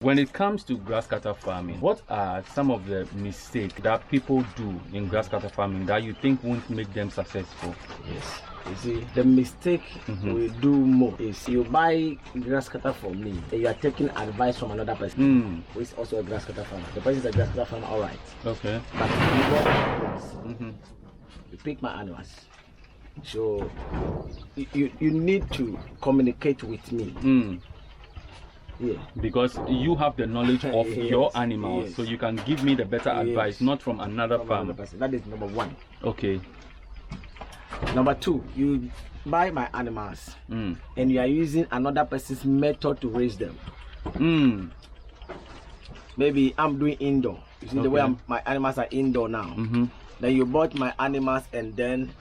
When it comes to grasscutter farming, what are some of the mistakes that people do in grasscutter farming that you think won't make them successful? Yes. You see, the mistake we do more is you buy grasscutter from me and you are taking advice from another person who is also a grasscutter farmer. The person is a grasscutter farmer, all right. Okay. But you pick my animals. So you need to communicate with me. Yeah. Because you have the knowledge of your animals, so you can give me the better advice, not from another farmer. That is number one. Okay. Number two, you buy my animals and you are using another person's method to raise them. Maybe I'm doing indoor. You see the way my animals are indoor now. Then you bought my animals and then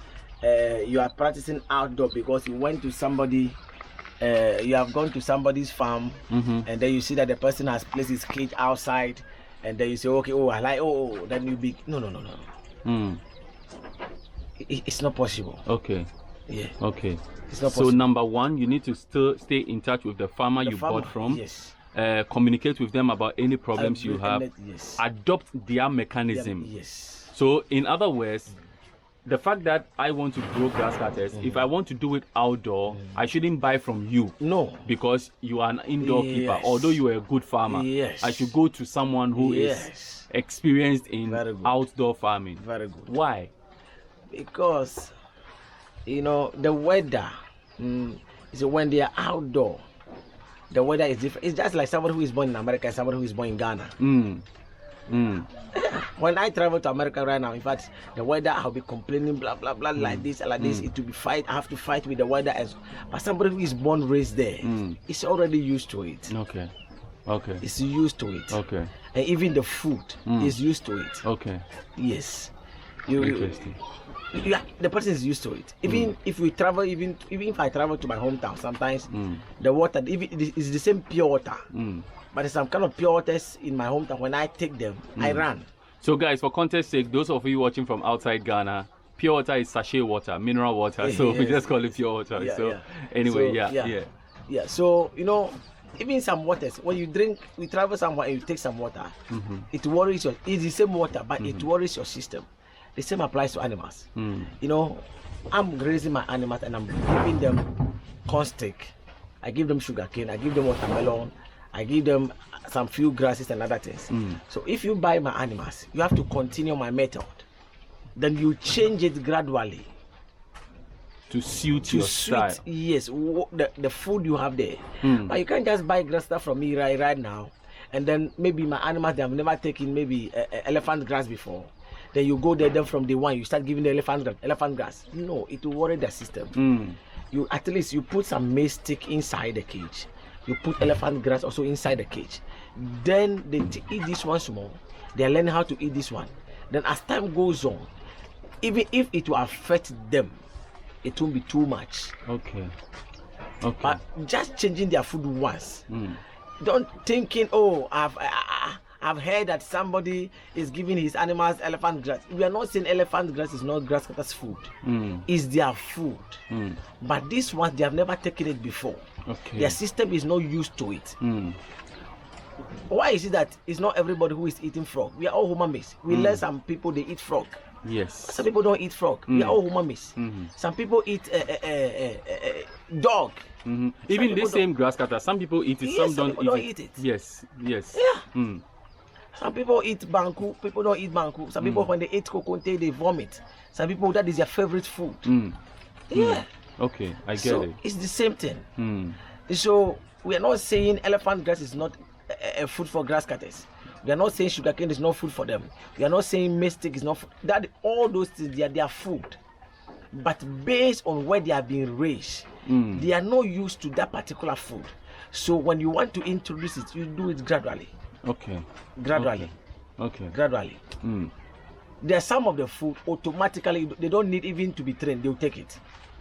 you are practicing outdoor because you went to somebody. You have gone to somebody's farm and then you see that the person has placed his cage outside and then you say, okay, oh, I like, then you be, no. It's not possible. Okay. Yeah. Okay. It's not so possible. Number one, you need to still stay in touch with the farmer you bought from. Yes. Communicate with them about any problems you have. Yes. Adopt their mechanism. Yes. So in other words, the fact that I want to grow grass cutters, if I want to do it outdoor, I shouldn't buy from you. No. Because you are an indoor keeper. Although you are a good farmer, I should go to someone who is experienced in outdoor farming. Very good. Why? Because, the weather, so when they are outdoor, the weather is different. It's just like somebody who is born in America and somebody who is born in Ghana. When I travel to America right now, in fact, the weather, I'll be complaining, blah, blah, blah, like this, like this. It will be fight. I have to fight with the weather. But somebody who is born, raised there, is already used to it. Okay. Okay. It's used to it. Okay. And even the food is used to it. Okay. Yes. Interesting. The person is used to it. Even if we travel, even if I travel to my hometown, sometimes the water, is the same pure water. But there's some kind of pure waters in my hometown. When I take them, I run. So guys, for context sake, those of you watching from outside Ghana, pure water is sachet water, mineral water. So we just call it pure water. Anyway, yeah. So even some waters, when you drink, we travel somewhere and you take some water, it worries you. It's the same water, but it worries your system. The same applies to animals. I'm raising my animals and I'm giving them corn stick. I give them sugarcane. I give them watermelon. I give them some few grasses and other things. So if you buy my animals, you have to continue my method. Then you change it gradually to suit your style. Yes, the food you have there. But you can't just buy grass stuff from me right now, and then maybe my animals, they have never taken maybe elephant grass before. Then you go there, then from day one you start giving the elephant grass. No, it will worry the system. You at least you put some maize stick inside the cage. You put elephant grass also inside the cage. Then they eat this one small. They are learning how to eat this one. Then as time goes on, even if it will affect them, it won't be too much. Okay. But just changing their food once. Don't thinking, I've heard that somebody is giving his animals elephant grass. We are not saying elephant grass is not grasscutters' food. It's their food. But this one, they have never taken it before. Okay. Their system is not used to it. Why is it that it's not everybody who is eating frog? We are all human beings. We learn some people, they eat frog. Yes. Some people don't eat frog. We are all human beings. Some people eat dog. Even the same grasscutter, some people eat it, some don't eat it. Yes. Yeah. Some people eat banku, people don't eat banku. Some people, when they eat coconte, they vomit. Some people, that is their favorite food. Yeah. Okay, I get it. It's the same thing. So we are not saying elephant grass is not a food for grasscutters. We are not saying sugarcane is not food for them. We are not saying maize stick is not food. That all those things, they are their food. But based on where they are being raised, they are not used to that particular food. So when you want to introduce it, you do it gradually. Okay. Gradually. Okay. Gradually. There's some of the food automatically, they don't need even to be trained, they'll take it.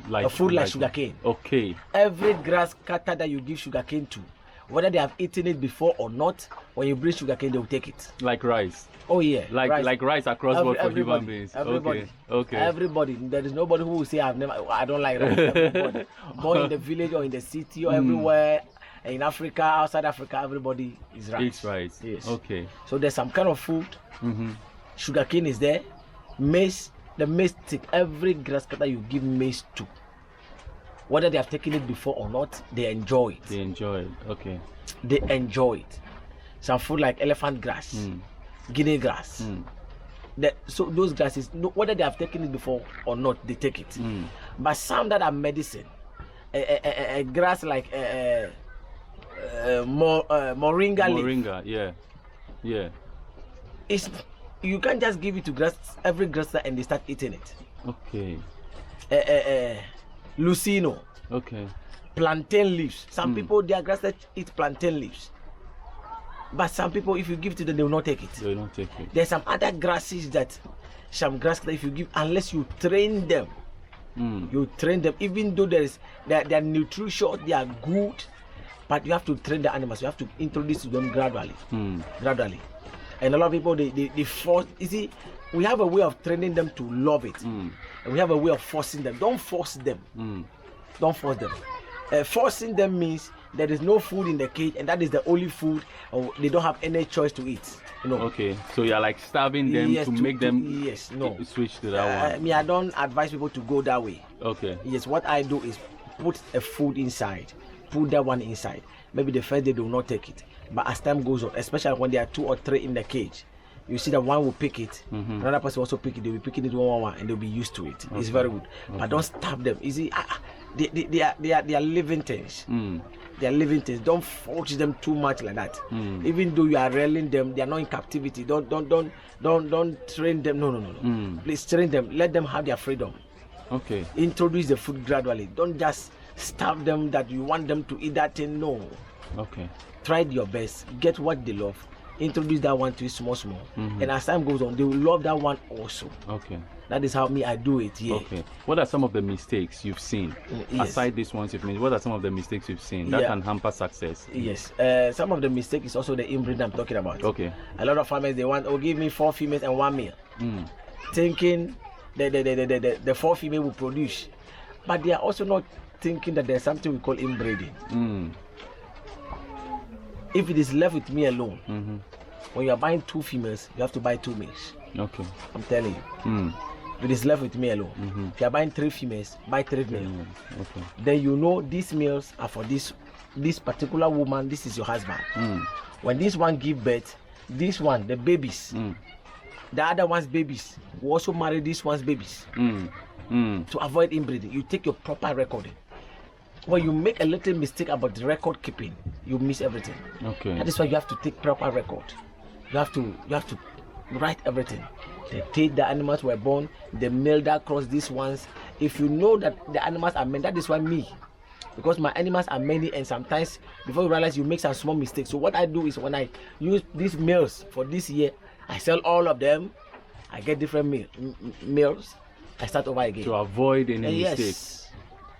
Like a food like sugarcane. Okay. Every grass cutter that you give sugarcane to, whether they have eaten it before or not, when you bring sugarcane, they will take it. Like rice. Oh yeah. Like rice across board for human beings. Everybody. Okay. Everybody. There is nobody who will say I don't like rice. Everybody. Born in the village or in the city or everywhere, in Africa, outside Africa, everybody is rice. It's rice. Yes. Okay. So there's some kind of food. Sugarcane is there. Maize, the maize stick. Every grass cutter you give maize to, whether they have taken it before or not, they enjoy it. They enjoy it. Okay. They enjoy it. Some food like elephant grass, guinea grass. So those grasses, whether they have taken it before or not, they take it. But some that are medicine, a grass like moringa leaf. Moringa, yeah. You can't just give it to every grasser and they start eating it. Okay. Lucino. Okay. Plantain leaves. Some people, their grasses eat plantain leaves. But some people, if you give it to them, they will not take it. They will not take it. There's some other grasses that, some grass that if you give, unless you train them, you train them, even though they are nutritious, they are good, but you have to train the animals. You have to introduce them gradually. Gradually. And a lot of people, they force, you see, we have a way of training them to love it. And we have a way of forcing them. Don't force them. Don't force them. Forcing them means there is no food in the cage and that is the only food, or they don't have any choice to eat. Okay, so you're like starving them to make them switch to that one. I don't advise people to go that way. Okay. Yes, what I do is put a food inside, put that one inside. Maybe the first day they will not take it, but as time goes on, especially when there are 2 or 3 in the cage, you see that one will pick it, another person also pick it, they'll be picking it one, and they'll be used to it. It's very good. But don't starve them. You see, they are living things. They are living things. Don't force them too much like that. Even though you are railing them, they are not in captivity. Don't train them. No. Please train them. Let them have their freedom. Okay. Introduce the food gradually. Don't just starve them that you want them to eat that thing. No. Okay. Try your best. Get what they love. Introduce that one to it small. And as time goes on, they will love that one also. Okay. That is how I do it. Yeah. Okay. What are some of the mistakes you've seen? Aside these ones you've made, what are some of the mistakes you've seen that can hamper success? Yes. Some of the mistakes is also the inbreeding I'm talking about. Okay. A lot of farmers, they want, give me 4 females and 1 male. Thinking the 4 female will produce. But they are also not thinking that there's something we call inbreeding. If it is left with me alone, when you are buying 2 females, you have to buy 2 males. Okay. I'm telling you. If it is left with me alone, if you are buying 3 females, buy 3 males. Okay. Then you know these males are for this particular woman. This is your husband. When this one give birth, this one, the babies, the other one's babies will also marry this one's babies. To avoid inbreeding, you take your proper recording. When you make a little mistake about the record keeping, you miss everything. Okay. That is why you have to take proper record. You have to write everything. The date the animals were born, the male that crossed these ones. If you know that the animals are many, that is why me. Because my animals are many, and sometimes before you realize you make some small mistakes. So what I do is when I use these males for this year, I sell all of them. I get different males. I start over again. To avoid any mistakes.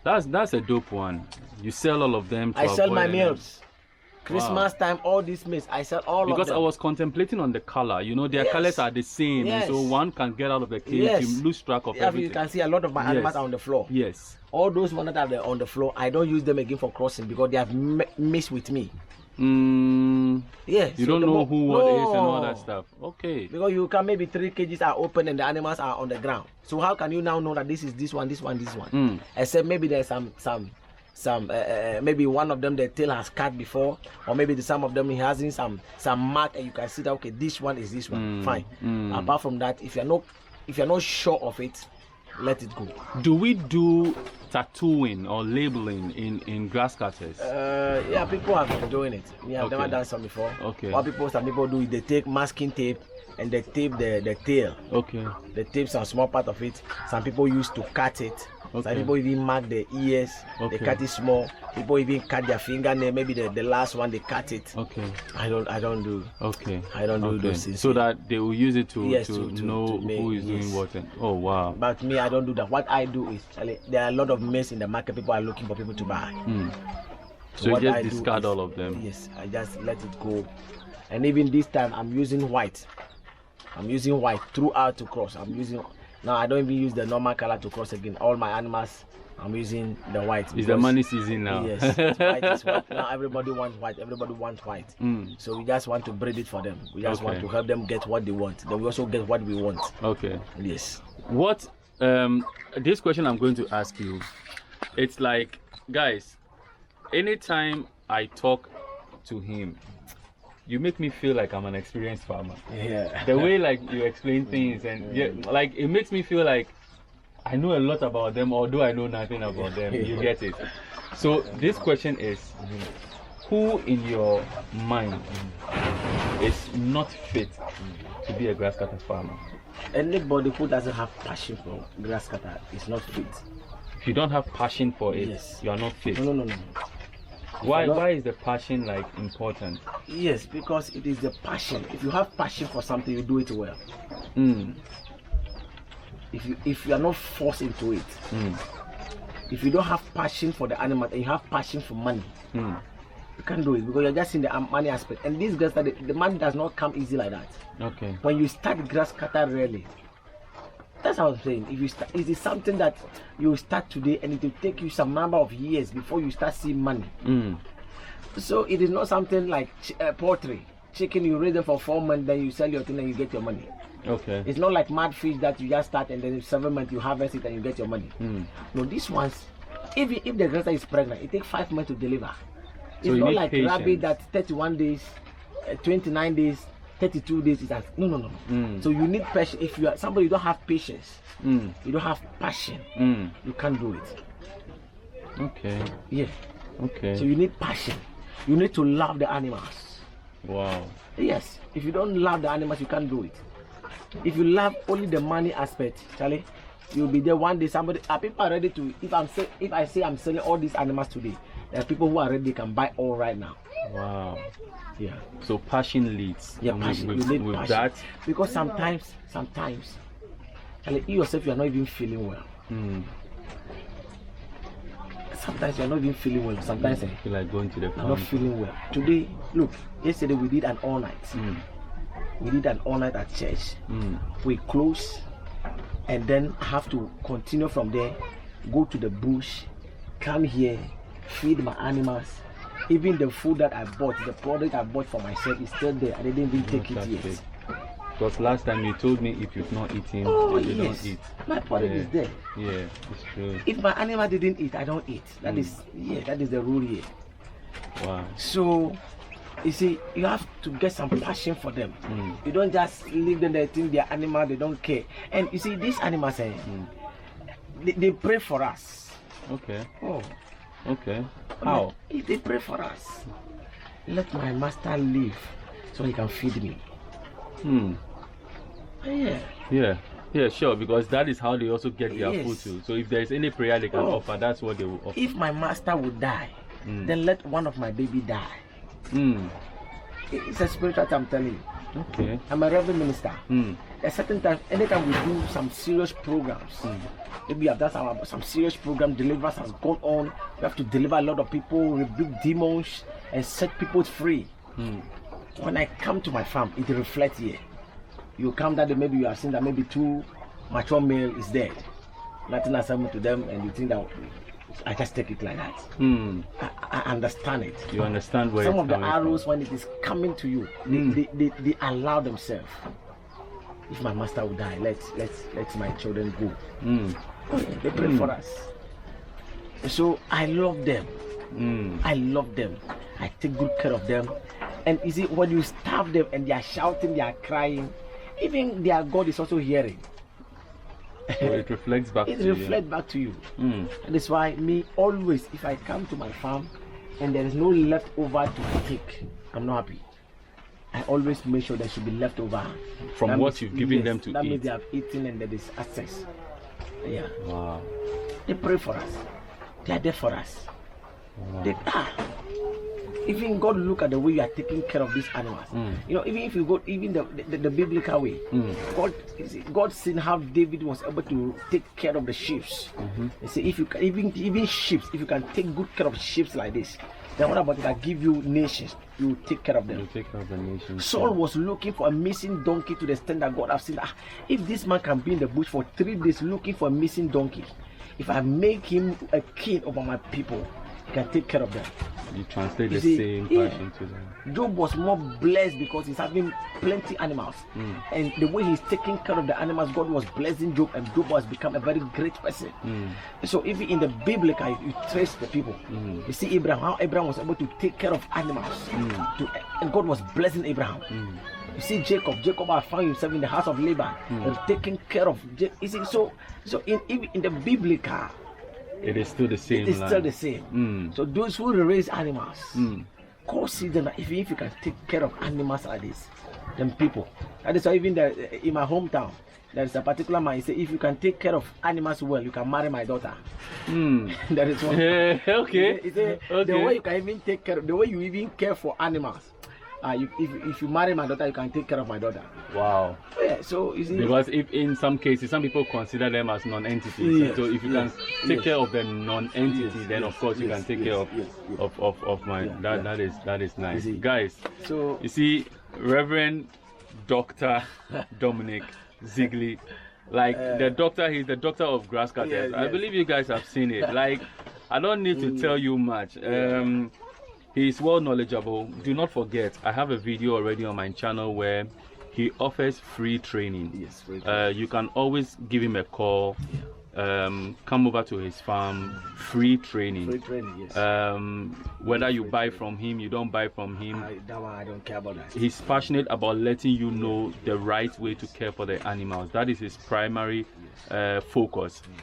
That's a dope one. You sell all of them to I sell my males. Christmas time, all these males, I sell all of them. Because I was contemplating on the color. You know, their colors are the same. And so one can get out of the cage, you lose track of everything. You can see a lot of my animals are on the floor. Yes. All those ones that are on the floor, I don't use them again for crossing because they have mixed with me. You don't know who what is and all that stuff. Okay. Because you can maybe 3 cages are open and the animals are on the ground. So how can you now know that this is this one? Except maybe there's some maybe one of them the tail has cut before, or maybe some of them has some mark and you can see that okay, this one is this one. Fine. Apart from that, if you're not sure of it, let it go. Do we do tattooing or labeling in grass cutters? Yeah, people have been doing it. I've never done some before. Okay. What some people do is they take masking tape and they tape the tail. Okay. They tape some small part of it. Some people used to cut it. Okay. Some people even mark the ears. Okay. They cut it small. People even cut their fingernail. Maybe the last one they cut it. Okay. I don't do. Okay. I don't do those things. So that they will use it to know who is doing what. Oh wow. But me, I don't do that. What I do is there are a lot of maize in the market. People are looking for people to buy. So you just discard all of them. Yes, I just let it go. And even this time, I'm using white. I'm using white throughout to cross. Now I don't even use the normal color to cross again. All my animals I'm using the white. It's the money season now. Yes, white is what now everybody wants white. Everybody wants white. So we just want to breed it for them. We just want to help them get what they want. Then we also get what we want. Okay. Yes. What this question I'm going to ask you, it's like, guys, anytime I talk to him, you make me feel like I'm an experienced farmer. Yeah. The way like you explain things and like it makes me feel like I know a lot about them, although I know nothing about them. You get it? So this question is, who in your mind is not fit to be a grasscutter farmer? Anybody who doesn't have passion for grasscutter is not fit. If you don't have passion for it, Yes. you are not fit. No. Why is the passion like important? Yes, because it is the passion. If you have passion for something, you do it well. If you are not forced into it, if you don't have passion for the animal and you have passion for money, you can't do it because you're just in the money aspect. And this grass, the money does not come easy like that. Okay. When you start grass cutter rarely, that's what I'm saying. If you start, it is something that you start today and it will take you some number of years before you start seeing money. So it is not something like poultry, chicken. You raise them for 4 months, then you sell your thing and you get your money. Okay. It's not like mad fish that you just start and then in 7 months you harvest it and you get your money. No, these ones, even if the grasser is pregnant, it takes 5 months to deliver. So It's you not need like patience. rabbit that 31 days, 29 days, 32 days is no. So you need patience. If you are somebody you don't have patience, you don't have passion, you can't do it. Okay. Yeah. Okay. So you need passion. You need to love the animals. Wow. Yes. If you don't love the animals, you can't do it. If you love only the money aspect, Charlie, you'll be there one day. Somebody, people are ready to. If I say I'm selling all these animals today, there are people who are ready, can buy all right now. Wow. Yeah. So passion leads. Yeah, And passion. With, You need with passion. that. Because sometimes, Charlie, you yourself, you are not even feeling well. Sometimes you are not even feeling well. Sometimes I feel like going to the I'm farm. not feeling well. Today, look, yesterday we did an all night. We did an all night at church. We close and then have to continue from there, go to the bush, come here, feed my animals. Even the food that I bought, the product I bought for myself is still there. I didn't even take it yet. Because last time you told me if you've not eaten, you don't eat. My product is there. Yeah, it's true. If my animal didn't eat, I don't eat. That is the rule here. Wow. So you see, you have to get some passion for them. You don't just leave them there, think they're animal, they don't care. And you see, these animals, they pray for us. Okay. Oh. Okay. How? If they pray for us, let my master live so he can feed me. Yeah, sure, because that is how they also get their Yes. food too. So if there is any prayer they can offer, that's what they will offer. If my master would die, then let one of my baby die. It's a spiritual thing, I'm telling you. Okay. I'm a reverend minister. At certain times, anytime we do some serious programs, maybe I've done some serious program, deliverance has gone on. We have to deliver a lot of people, rebuke demons, and set people free. When I come to my farm, it reflects here. You come that day, maybe you have seen that maybe 2 mature male is dead. Nothing has happened to them, and you think that I just take it like that. I understand it. You understand where Some it's of the coming arrows, from. when it is coming to you, they allow themselves. If my master will die, let my children go. They pray for us. So I love them. I love them. I take good care of them. And you see, when you starve them and they are shouting, they are crying, even their God is also hearing. So it reflects back to you. It reflects back to you. And that's why me always, if I come to my farm and there is no leftover to take, I'm not happy. I always make sure there should be leftover From that what means, you've given them to that eat. means they have eaten and there is access. Yeah. Wow. They pray for us. They are there for us. Wow. They are. Even God look at the way you are taking care of these animals. You know, even if you go even the biblical way, God seen how David was able to take care of the sheep. They say if you can, even sheep, if you can take good care of sheep like this, then what about if I give you nations? You take care of them. You take care of the nation. Saul was looking for a missing donkey to the extent that God have seen if this man can be in the bush for 3 days looking for a missing donkey, if I make him a king over my people, he can take care of them. You translate You the see, same yeah. passion to them. Job was more blessed because he's having plenty animals, and the way he's taking care of the animals, God was blessing Job, and Job has become a very great person. So even in the biblical, you trace the people. You see Abraham, how Abraham was able to take care of animals, and God was blessing Abraham. You see Jacob had found himself in the house of Laban and taking care of. You see, so even in the biblical, it is still the same. it is still the same. So those who raise animals, God sees them that if you can take care of animals like this, then people. That is why even in my hometown, there is a particular man. He said, if you can take care of animals well, you can marry my daughter. That is one. Okay. He said, the way you can even take care, the way you even care for animals. If you marry my daughter, you can take care of my daughter. Wow. Yeah, so you see, because if in some cases some people consider them as non-entities, Yes, so if you can take care of the non-entity, then of course you can take care of my that is nice, guys. So you see, Reverend Dr. Dominic Zigli, like the doctor, he's the doctor of grasscutters. I believe you guys have seen it. Like, I don't need to tell you much. He's well knowledgeable. Do not forget, I have a video already on my channel where he offers free training. Yes, free training. You can always give him a call. Come over to his farm. Free training. free training, yes. Whether you buy from him, you don't buy from him. That one I don't care about that. He's passionate about letting you know the right way to care for the animals. That is his primary focus.